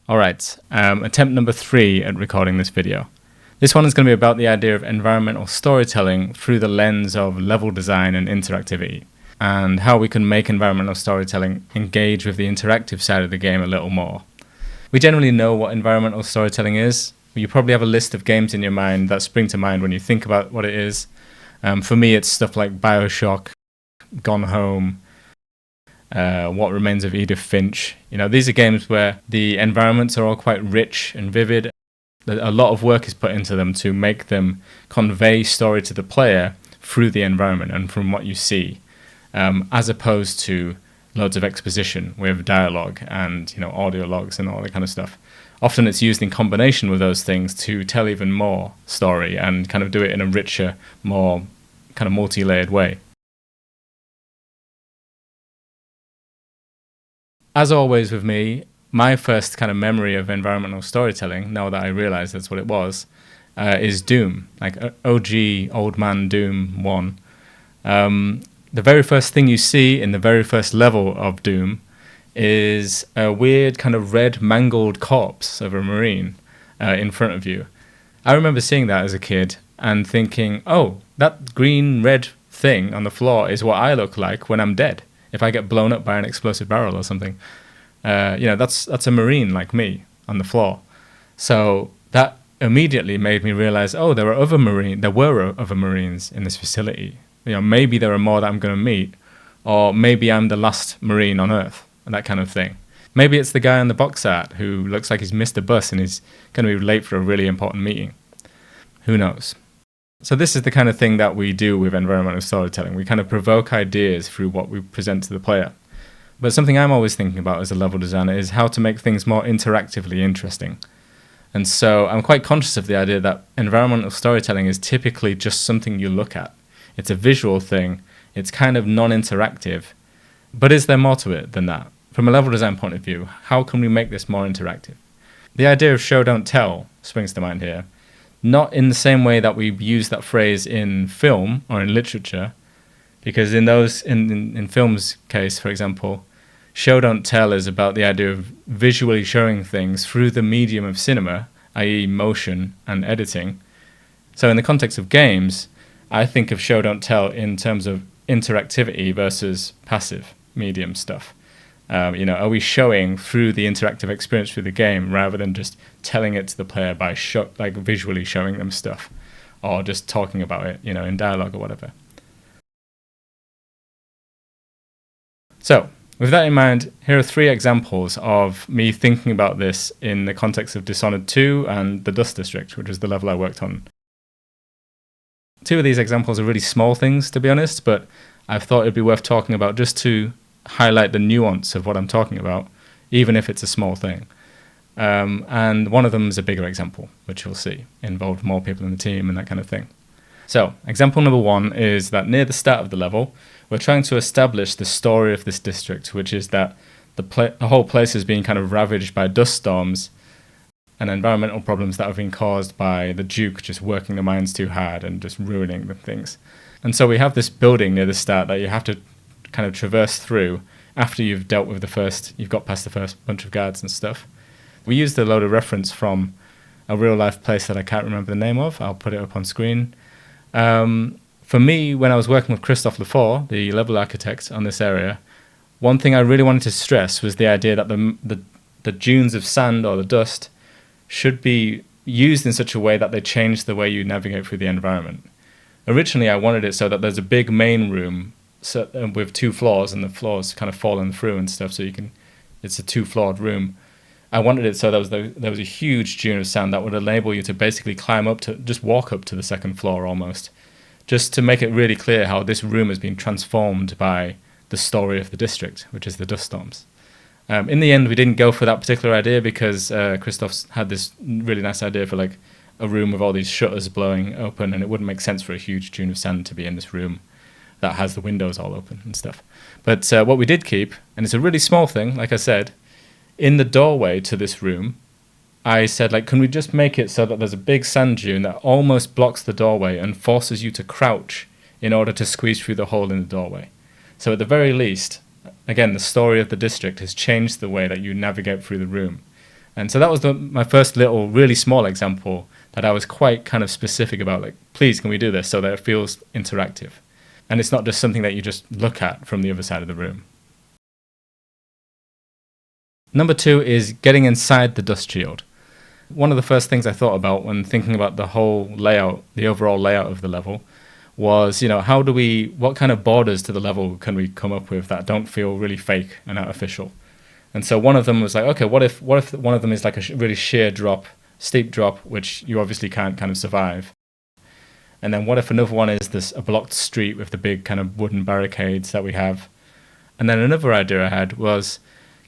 Alright, attempt number 3 at recording this video. This one is going to be about the idea of environmental storytelling through the lens of level design and interactivity, and how we can make environmental storytelling engage with the interactive side of the game a little more. We generally know what environmental storytelling is. You probably have a list of games in your mind that spring to mind when you think about what it is. For me, it's stuff like BioShock, Gone Home, What Remains of Edith Finch. These are games where the environments are all quite rich and vivid. A lot of work is put into them to make them convey story to the player through the environment and from what you see, as opposed to loads of exposition with dialogue and audio logs and all that kind of stuff. Often it's used in combination with those things to tell even more story and kind of do it in a richer, more kind of multi-layered way. As always with me, my first kind of memory of environmental storytelling, now that I realize that's what it was, is Doom, like OG Old Man Doom 1. The very first thing you see in the very first level of Doom is a weird kind of red mangled corpse of a Marine in front of you. I remember seeing that as a kid and thinking, oh, that green red thing on the floor is what I look like when I'm dead. If I get blown up by an explosive barrel or something, that's a Marine like me on the floor. So that immediately made me realize, oh, there were other Marines in this facility. Maybe there are more that I'm going to meet, or maybe I'm the last Marine on Earth, and that kind of thing. Maybe it's the guy on the box art who looks like he's missed a bus and he's going to be late for a really important meeting. Who knows? So this is the kind of thing that we do with environmental storytelling. We kind of provoke ideas through what we present to the player. But something I'm always thinking about as a level designer is how to make things more interactively interesting. And so I'm quite conscious of the idea that environmental storytelling is typically just something you look at. It's a visual thing. It's kind of non-interactive. But is there more to it than that? From a level design point of view, how can we make this more interactive? The idea of show, don't tell springs to mind here. Not in the same way that we use that phrase in film or in literature, because in film's case, for example, show, don't tell is about the idea of visually showing things through the medium of cinema, i.e. motion and editing. So in the context of games, I think of show, don't tell in terms of interactivity versus passive medium stuff. Are we showing through the interactive experience through the game rather than just telling it to the player by visually showing them stuff, or just talking about it, in dialogue or whatever. So, with that in mind, here are 3 examples of me thinking about this in the context of Dishonored 2 and the Dust District, which is the level I worked on. 2 of these examples are really small things, to be honest, but I've thought it'd be worth talking about just to highlight the nuance of what I'm talking about, even if it's a small thing. And one of them is a bigger example, which you'll see, involved more people in the team and that kind of thing. So, example number 1 is that near the start of the level, we're trying to establish the story of this district, which is that the whole place is being kind of ravaged by dust storms and environmental problems that have been caused by the Duke just working the mines too hard and just ruining the things. And so we have this building near the start that you have to kind of traverse through after you've got past the first bunch of guards and stuff. We used a load of reference from a real life place that I can't remember the name of. I'll put it up on screen. For me, when I was working with Christophe Lefort, the level architect on this area, one thing I really wanted to stress was the idea that the dunes of sand or the dust should be used in such a way that they change the way you navigate through the environment. Originally, I wanted it so that there's a big main room with 2 floors, and the floors kind of falling through and stuff, so it's a 2-floored room. I wanted it so there was a huge dune of sand that would enable you to basically walk up to the 2nd floor almost, just to make it really clear how this room has been transformed by the story of the district, which is the dust storms. In the end, we didn't go for that particular idea because Christophe had this really nice idea for like a room with all these shutters blowing open, and it wouldn't make sense for a huge dune of sand to be in this room that has the windows all open and stuff. But what we did keep, and it's a really small thing, like I said, in the doorway to this room, I said, can we just make it so that there's a big sand dune that almost blocks the doorway and forces you to crouch in order to squeeze through the hole in the doorway. So at the very least, again, the story of the district has changed the way that you navigate through the room. And so that was my first little, really small example that I was quite kind of specific about, like, please, can we do this so that it feels interactive? And it's not just something that you just look at from the other side of the room. Number 2 is getting inside the dust shield. One of the first things I thought about when thinking about the whole layout, the overall layout of the level, was, what kind of borders to the level can we come up with that don't feel really fake and artificial? And so one of them was like, okay, what if one of them is like a really sheer drop, steep drop, which you obviously can't kind of survive? And then what if another one is a blocked street with the big kind of wooden barricades that we have? And then another idea I had was,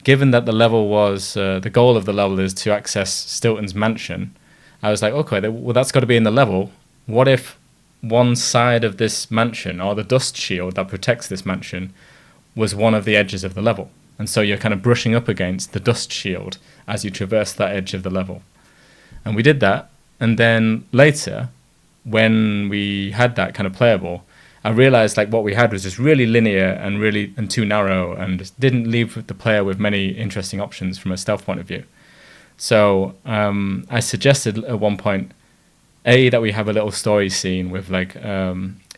given that the level was, the goal of the level is to access Stilton's mansion, I was like, okay, well, that's got to be in the level. What if one side of this mansion, or the dust shield that protects this mansion, was one of the edges of the level? And so you're kind of brushing up against the dust shield as you traverse that edge of the level. And we did that. And then later, when we had that kind of playable, I realized like what we had was just really linear and too narrow, and didn't leave the player with many interesting options from a stealth point of view. So I suggested at one point, that we have a little story scene with like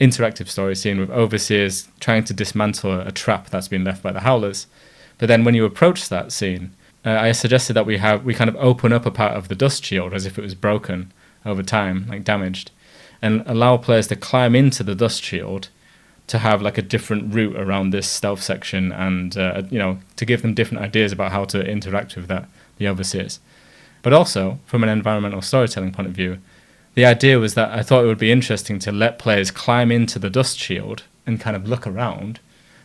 interactive story scene with overseers trying to dismantle a trap that's been left by the howlers. But then when you approach that scene, I suggested that we kind of open up a part of the dust shield as if it was broken over time, like damaged, and allow players to climb into the dust shield to have like a different route around this stealth section, and to give them different ideas about how to interact with the overseers. But also, from an environmental storytelling point of view, the idea was that I thought it would be interesting to let players climb into the dust shield and kind of look around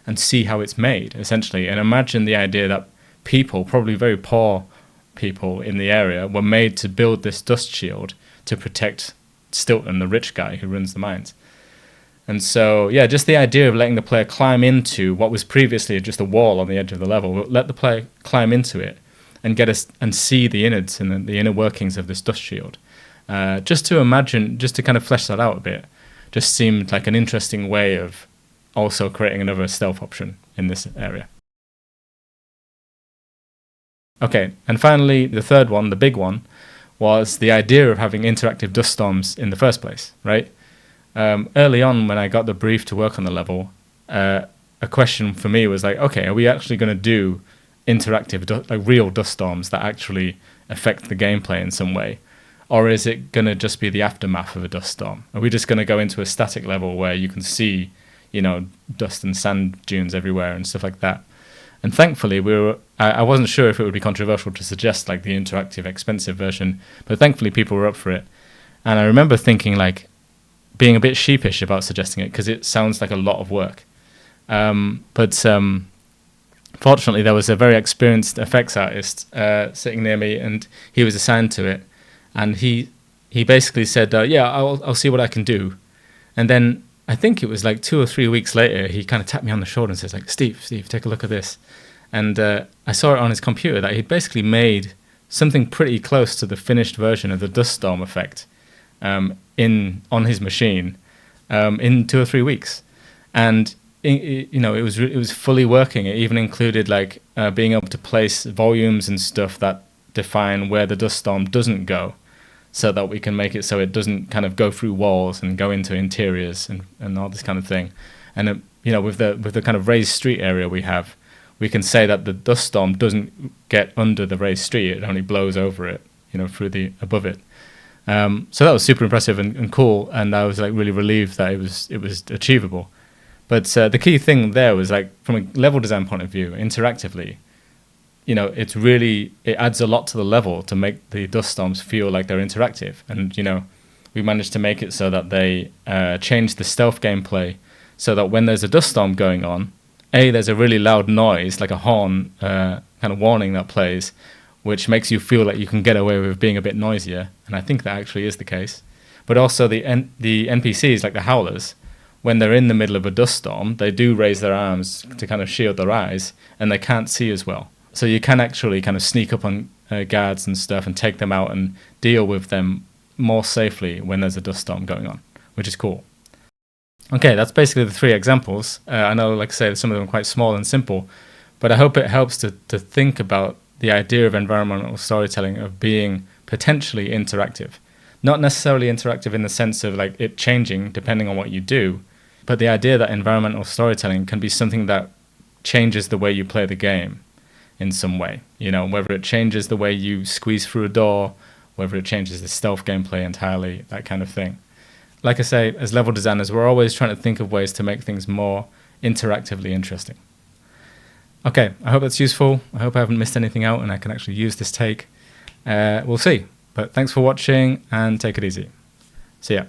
and see how it's made, essentially, and imagine the idea that people, probably very poor people in the area, were made to build this dust shield to protect Stilton, the rich guy who runs the mines. And so, yeah, just the idea of letting the player climb into what was previously just a wall on the edge of the level, let the player climb into it and and see the innards and the inner workings of this dust shield. Just to kind of flesh that out a bit, just seemed like an interesting way of also creating another stealth option in this area. Okay, and finally, the third one, the big one, was the idea of having interactive dust storms in the first place, right? Early on, when I got the brief to work on the level, a question for me was like, okay, are we actually going to do interactive, like real dust storms that actually affect the gameplay in some way? Or is it going to just be the aftermath of a dust storm? Are we just going to go into a static level where you can see, dust and sand dunes everywhere and stuff like that? And thankfully, I wasn't sure if it would be controversial to suggest like the interactive, expensive version, but thankfully people were up for it. And I remember thinking like, being a bit sheepish about suggesting it because it sounds like a lot of work. But fortunately, there was a very experienced effects artist sitting near me, and he was assigned to it. And he basically said, yeah, I'll see what I can do. And then I think it was like 2 or 3 weeks later, he kind of tapped me on the shoulder and says, like, Steve, take a look at this. And I saw it on his computer that he'd basically made something pretty close to the finished version of the dust storm effect on his machine in 2 or 3 weeks. And it was fully working. It even included like being able to place volumes and stuff that define where the dust storm doesn't go, so that we can make it so it doesn't kind of go through walls and go into interiors and all this kind of thing. And with the kind of raised street area we can say that the dust storm doesn't get under the raised street; it only blows over it, through above it. So that was super impressive and cool, and I was like really relieved that it was achievable. But the key thing there was like from a level design point of view, interactively, it adds a lot to the level to make the dust storms feel like they're interactive. And we managed to make it so that they change the stealth gameplay so that when there's a dust storm going on, there's a really loud noise like a horn kind of warning that plays, which makes you feel like you can get away with being a bit noisier, and I think that actually is the case. But also the NPCs, like the howlers, when they're in the middle of a dust storm, they do raise their arms to kind of shield their eyes, and they can't see as well. So you can actually kind of sneak up on guards and stuff and take them out and deal with them more safely when there's a dust storm going on, which is cool. Okay, that's basically the 3 examples. I know, like I say, some of them are quite small and simple, but I hope it helps to think about the idea of environmental storytelling of being potentially interactive. Not necessarily interactive in the sense of like it changing depending on what you do, but the idea that environmental storytelling can be something that changes the way you play the game in some way. You know, whether it changes the way you squeeze through a door, whether it changes the stealth gameplay entirely, that kind of thing. Like I say, as level designers, we're always trying to think of ways to make things more interactively interesting. Okay, I hope that's useful. I hope I haven't missed anything out and I can actually use this take. We'll see. But thanks for watching and take it easy. See ya.